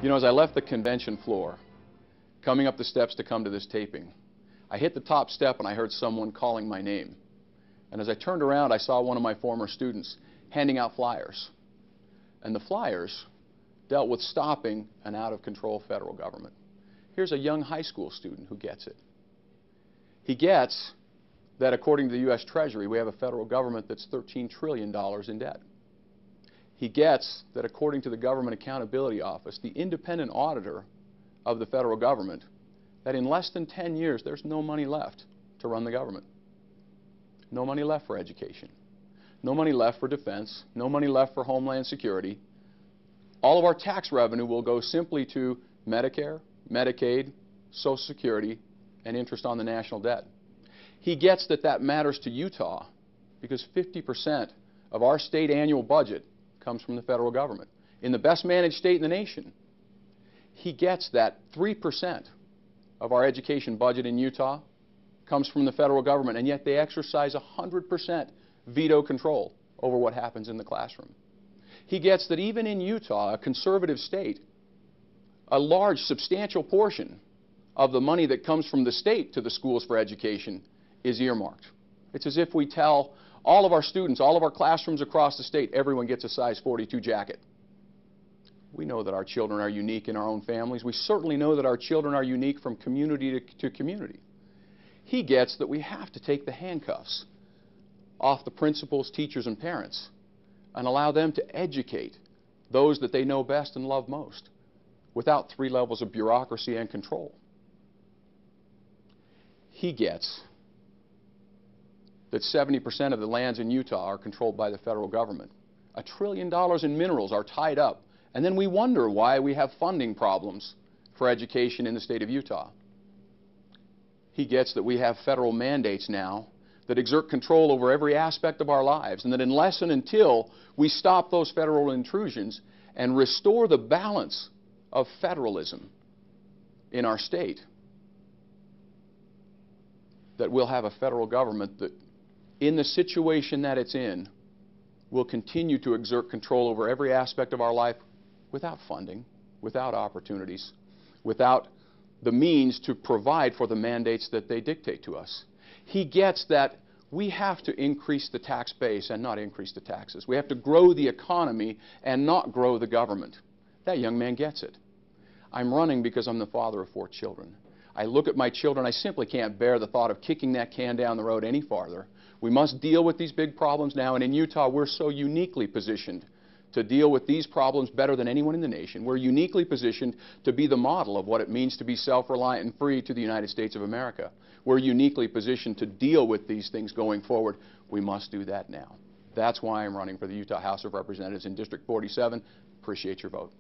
You know, as I left the convention floor, coming up the steps to come to this taping, I hit the top step and I heard someone calling my name. And as I turned around, I saw one of my former students handing out flyers. And the flyers dealt with stopping an out-of-control federal government. Here's a young high school student who gets it. He gets that according to the U.S. Treasury, we have a federal government that's $13 trillion in debt. He gets that according to the Government Accountability Office, the independent auditor of the federal government, that in less than 10 years, there's no money left to run the government. No money left for education. No money left for defense. No money left for Homeland Security. All of our tax revenue will go simply to Medicare, Medicaid, Social Security, and interest on the national debt. He gets that that matters to Utah because 50% of our state annual budget comes from the federal government. In the best managed state in the nation, he gets that 3% of our education budget in Utah comes from the federal government, and yet they exercise 100% veto control over what happens in the classroom. He gets that even in Utah, a conservative state, a large, substantial portion of the money that comes from the state to the schools for education is earmarked. It's as if we tell all of our students, all of our classrooms across the state, everyone gets a size 42 jacket. We know that our children are unique in our own families. We certainly know that our children are unique from community to community. He gets that we have to take the handcuffs off the principals, teachers, and parents and allow them to educate those that they know best and love most without 3 levels of bureaucracy and control. He gets that 70% of the lands in Utah are controlled by the federal government. $1 trillion in minerals are tied up, and then we wonder why we have funding problems for education in the state of Utah. He gets that we have federal mandates now that exert control over every aspect of our lives, and that unless and until we stop those federal intrusions and restore the balance of federalism in our state, that we'll have a federal government that, in the situation that it's in, will continue to exert control over every aspect of our life without funding, without opportunities, without the means to provide for the mandates that they dictate to us. He gets that we have to increase the tax base and not increase the taxes. We have to grow the economy and not grow the government. That young man gets it. I'm running because I'm the father of 4 children. I look at my children, I simply can't bear the thought of kicking that can down the road any farther. We must deal with these big problems now, and in Utah we're so uniquely positioned to deal with these problems better than anyone in the nation. We're uniquely positioned to be the model of what it means to be self-reliant and free to the United States of America. We're uniquely positioned to deal with these things going forward. We must do that now. That's why I'm running for the Utah House of Representatives in District 47. Appreciate your vote.